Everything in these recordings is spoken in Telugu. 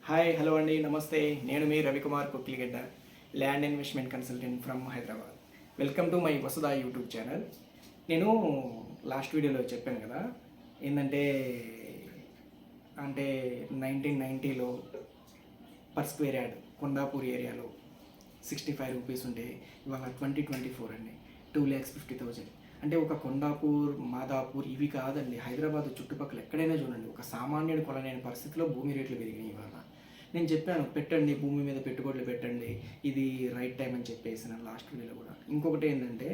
హాయ్ హలో అండి నమస్తే. నేను మీ Ravikumar Kukligadda, land investment consultant from Hyderabad. Welcome to my Vasuda YouTube channel. నేను లాస్ట్ వీడియోలో చెప్పాను కదా, ఏంటంటే 1990లో పర్ స్క్వేర్ యార్డ్ కొండాపూర్ ఏరియాలో 65 రూపీస్ ఉంటే ఇవాళ 2024 అండి 2,50,000. అంటే ఒక కొండాపూర్, మాదాపూర్ ఇవి కాదండి, హైదరాబాద్ చుట్టుపక్కల ఎక్కడైనా చూడండి, ఒక సామాన్యుడు కొనలేని పరిస్థితిలో భూమి రేట్లు పెరిగినాయి ఇవాళ. నేను చెప్పాను పెట్టండి, భూమి మీద పెట్టుబడులు పెట్టండి, ఇది రైట్ టైం అని చెప్పేసి నా లాస్ట్ వీడియోలో కూడా. ఇంకొకటి ఏంటంటే,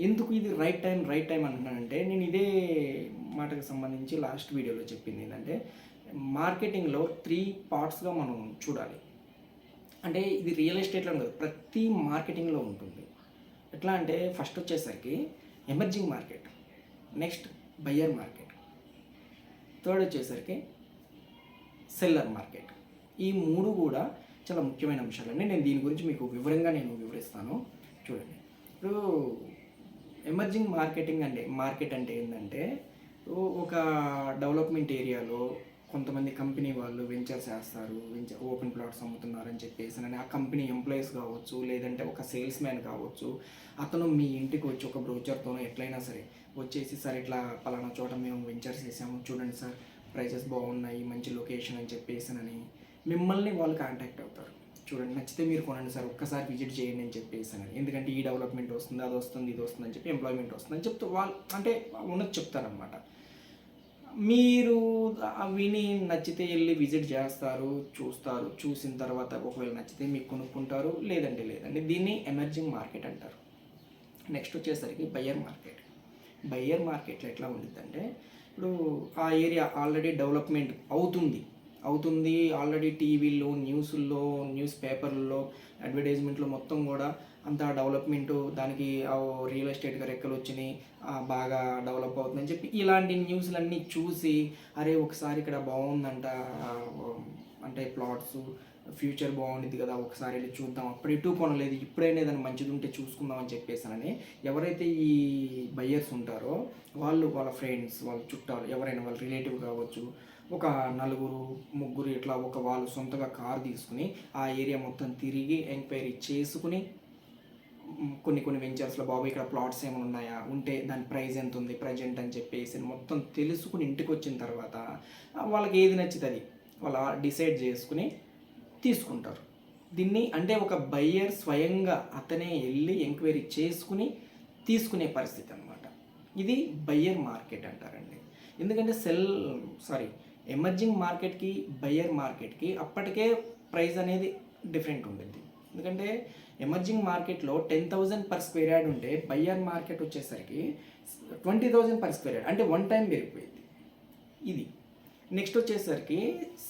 ఎందుకు ఇది రైట్ టైం అంటున్నానంటే, నేను ఇదే మాటకు సంబంధించి లాస్ట్ వీడియోలో చెప్పింది ఏంటంటే, మార్కెటింగ్లో 3 పార్ట్స్గా మనం చూడాలి. అంటే ఇది రియల్ ఎస్టేట్లో ఉండదు, ప్రతి మార్కెటింగ్లో ఉంటుంది. ఎట్లా అంటే ఫస్ట్ వచ్చేసరికి emerging market, next buyer market, third వచ్చేసరికి సెల్లర్ మార్కెట్. ఈ 3 కూడా చాలా ముఖ్యమైన అంశాలండి. నేను దీని గురించి మీకు వివరంగా వివరిస్తాను. చూడండి, ఇప్పుడు ఎమర్జింగ్ మార్కెట్ అంటే ఏంటంటే, ఒక డెవలప్మెంట్ ఏరియాలో కొంతమంది కంపెనీ వాళ్ళు వెంచర్స్ వేస్తారు, ఓపెన్ ప్లాట్స్ అమ్ముతున్నారని చెప్పేసి అని ఆ కంపెనీ ఎంప్లాయీస్ కావచ్చు, లేదంటే ఒక సేల్స్ మ్యాన్ కావచ్చు, అతను మీ ఇంటికి వచ్చి ఒక బ్రోచర్తోనో ఎట్లయినా సరే వచ్చేసి, సార్ ఇట్లా పలానా చోట మేము వెంచర్స్ వేసాము, చూడండి సార్ ప్రైజెస్ బాగున్నాయి, మంచి లొకేషన్ అని చెప్పేసానని మిమ్మల్ని వాళ్ళు కాంటాక్ట్ అవుతారు. చూడండి, నచ్చితే మీరు కొనండి సార్, ఒక్కసారి విజిట్ చేయండి అని చెప్పేసానని. ఎందుకంటే ఈ డెవలప్మెంట్ వస్తుంది, అది వస్తుంది, ఇది వస్తుంది అని చెప్పి, ఎంప్లాయ్మెంట్ వస్తుంది అని చెప్తూ వాళ్ళు అంటే ఉన్నది చెప్తారనమాట. మీరు విని నచ్చితే వెళ్ళి విజిట్ చేస్తారు, చూస్తారు, చూసిన తర్వాత ఒకవేళ నచ్చితే మీకు కొనుక్కుంటారు, లేదండి. దీన్ని ఎమర్జింగ్ మార్కెట్ అంటారు. నెక్స్ట్ వచ్చేసరికి బయ్యర్ మార్కెట్లో ఎట్లా ఉంటుందంటే, ఇప్పుడు ఆ ఏరియా ఆల్రెడీ డెవలప్మెంట్ అవుతుంది ఆల్రెడీ టీవీల్లో, న్యూస్ పేపర్లలో, అడ్వర్టైజ్మెంట్లో మొత్తం కూడా అంత డెవలప్మెంటు, దానికి రియల్ ఎస్టేట్గా రెక్కలు వచ్చినాయి, బాగా డెవలప్ అవుతుందని చెప్పి ఇలాంటి న్యూస్లన్నీ చూసి, అరే ఒకసారి ఇక్కడ బాగుందంట, అంటే ప్లాట్స్ ఫ్యూచర్ బాగుంటుంది కదా, ఒకసారి వెళ్ళి చూద్దాం, అప్పుడు ఎటు కొనలేదు, ఇప్పుడైనా ఏదైనా మంచిది ఉంటే చూసుకుందాం అని చెప్పేసానని ఎవరైతే ఈ బయ్యర్స్ ఉంటారో వాళ్ళ ఫ్రెండ్స్, వాళ్ళ చుట్టాలు, ఎవరైనా వాళ్ళ రిలేటివ్ కావచ్చు, ఒక 4-3 ఇట్లా వాళ్ళు సొంతగా కార్ తీసుకుని ఆ ఏరియా మొత్తం తిరిగి ఎంక్వైరీ చేసుకుని, కొన్ని వెంచర్స్లో బాబు ఇక్కడ ప్లాట్స్ ఏమైనా ఉన్నాయా, ఉంటే దాని ప్రైస్ ఎంత ఉంది ప్రజెంట్ అని చెప్పేసి మొత్తం తెలుసుకుని ఇంటికి వచ్చిన తర్వాత వాళ్ళకి ఏది నచ్చుతుంది వాళ్ళు డిసైడ్ చేసుకుని తీసుకుంటారు. దీన్ని అంటే ఒక బయ్యర్ స్వయంగా అతనే వెళ్ళి ఎంక్వైరీ చేసుకుని తీసుకునే పరిస్థితి అనమాట. ఇది బయ్యర్ మార్కెట్ అంటారండి. ఎందుకంటే ఎమర్జింగ్ మార్కెట్కి, బయ్యర్ మార్కెట్కి అప్పటికే ప్రైస్ అనేది డిఫరెంట్ ఉంటుంది. ఎందుకంటే ఎమర్జింగ్ మార్కెట్లో 10,000 పర్ స్క్వేర్ యార్డ్ ఉంటే, బయ్యర్ మార్కెట్ వచ్చేసరికి 20,000 పర్ స్క్వేర్ యార్డ్, అంటే 1 టైం పెరిగిపోయింది ఇది. నెక్స్ట్ వచ్చేసరికి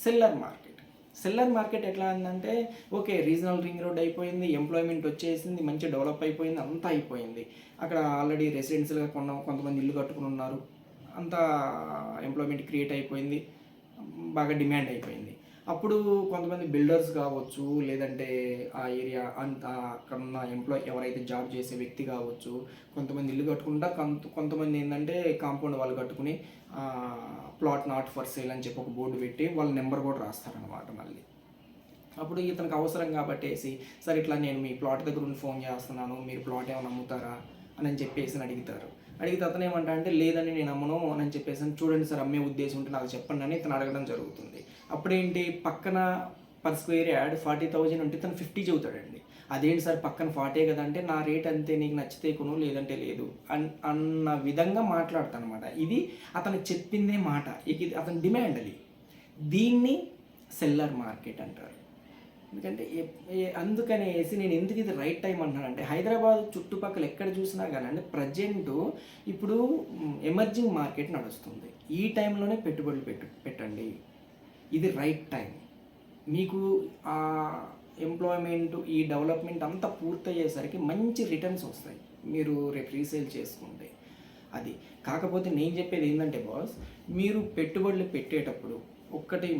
సెల్లర్ మార్కెట్ ఎట్లా ఉందంటే, ఓకే రీజనల్ రింగ్ రోడ్ అయిపోయింది, ఎంప్లాయ్మెంట్ వచ్చేసింది, మంచి డెవలప్ అయిపోయింది, అంతా అయిపోయింది, అక్కడ ఆల్రెడీ రెసిడెన్షియల్గా కొంతమంది ఇల్లు కట్టుకుని ఉన్నారు, అంతా ఎంప్లాయ్మెంట్ క్రియేట్ అయిపోయింది, బాగా డిమాండ్ అయిపోయింది. అప్పుడు కొంతమంది బిల్డర్స్ కావచ్చు, లేదంటే ఆ ఏరియా అంతా అక్కడ ఉన్న ఎంప్లాయ్ ఎవరైతే జాబ్ చేసే వ్యక్తి కావచ్చు, కొంతమంది ఇల్లు కట్టుకుంటా, కొంతమంది ఏంటంటే కాంపౌండ్ వాళ్ళు కట్టుకుని ప్లాట్ నాట్ ఫర్ సేల్ అని చెప్పి ఒక బోర్డు పెట్టి వాళ్ళ నెంబర్ కూడా రాస్తారనమాట. మళ్ళీ అప్పుడు ఇతనికి అవసరం కాబట్టేసి, సరే ఇట్లా నేను మీ ప్లాట్ దగ్గర నుండి ఫోన్ చేస్తున్నాను, మీరు ప్లాట్ ఏమైనా అమ్ముతారా అని చెప్పేసి అడిగితే అతను ఏమంటా అంటే, లేదని నేను అమ్మను అని చెప్పేసి, చూడండి సార్ అమ్మే ఉద్దేశం ఉంటే నాకు చెప్పండి అని ఇతను అడగడం జరుగుతుంది. అప్పుడేంటి, పక్కన పర్ స్క్వేర్ యార్డ్ 40,000 ఉంటే తను 50 చెబుతాడండి. అదేంటి సార్ పక్కన 40 కదా అంటే, నా రేట్ అంతే, నీకు నచ్చితే కొను లేదంటే లేదు అన్న విధంగా మాట్లాడతానమాట. ఇది అతను చెప్పిందే మాట, ఇది అతని డిమాండ్. దీన్ని సెల్లర్ మార్కెట్ అంటారు. ఎందుకంటే అందుకనేసి నేను ఎందుకు ఇది రైట్ టైం అంటున్నానంటే, హైదరాబాద్ చుట్టుపక్కల ఎక్కడ చూసినా కానీ ప్రజెంటు ఇప్పుడు ఎమర్జింగ్ మార్కెట్ నడుస్తుంది. ఈ టైంలోనే పెట్టుబడులు పెట్టండి, ఇది రైట్ టైం. మీకు ఆ ఎంప్లాయ్మెంట్, ఈ డెవలప్మెంట్ అంతా పూర్తయ్యేసరికి మంచి రిటర్న్స్ వస్తాయి మీరు రేపు రీసేల్ చేసుకుంటే. అది కాకపోతే నేను చెప్పేది ఏంటంటే బాస్, మీరు పెట్టుబడులు పెట్టేటప్పుడు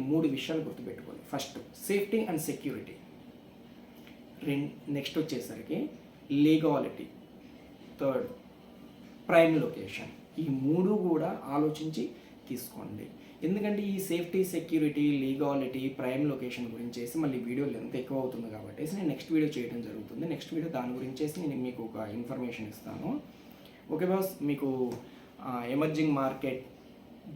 3 విషయాలు గుర్తుపెట్టుకోవాలి. First safety and security, next వచ్చేసరికి లీగాలిటీ, థర్డ్ ప్రైమ్ లొకేషన్. ఈ 3 కూడా ఆలోచించి తీసుకోండి. ఎందుకంటే ఈ safety, security, legality, prime location గురించేసి మళ్ళీ వీడియో లెంత్ ఎక్కువ అవుతుంది కాబట్టి నేను నెక్స్ట్ వీడియో చేయడం జరుగుతుంది. నెక్స్ట్ వీడియో దాని గురించేసి నేను మీకు ఒక ఇన్ఫర్మేషన్ ఇస్తాను. ఓకే బాస్, మీకు emerging market,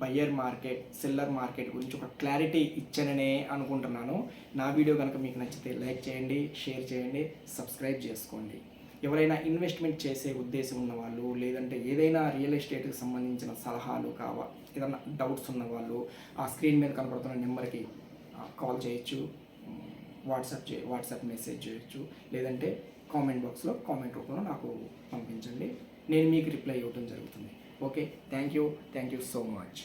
buyer market, seller market గురించి ఒక క్లారిటీ ఇచ్చాననే అనుకుంటున్నాను. నా వీడియో కనుక మీకు నచ్చితే లైక్ చేయండి, షేర్ చేయండి, సబ్స్క్రైబ్ చేసుకోండి. ఎవరైనా ఇన్వెస్ట్మెంట్ చేసే ఉద్దేశం ఉన్నవాళ్ళు, లేదంటే ఏదైనా రియల్ ఎస్టేట్కి సంబంధించిన సలహాలు ఏదైనా డౌట్స్ ఉన్నవాళ్ళు ఆ స్క్రీన్ మీద కనపడుతున్న నెంబర్కి కాల్ చేయొచ్చు, వాట్సాప్ మెసేజ్ చేయొచ్చు, లేదంటే కామెంట్ బాక్స్లో కామెంట్ రూపంలో నాకు పంపించండి. నేను మీకు రిప్లై ఇవ్వడం జరుగుతుంది. Okay, thank you so much.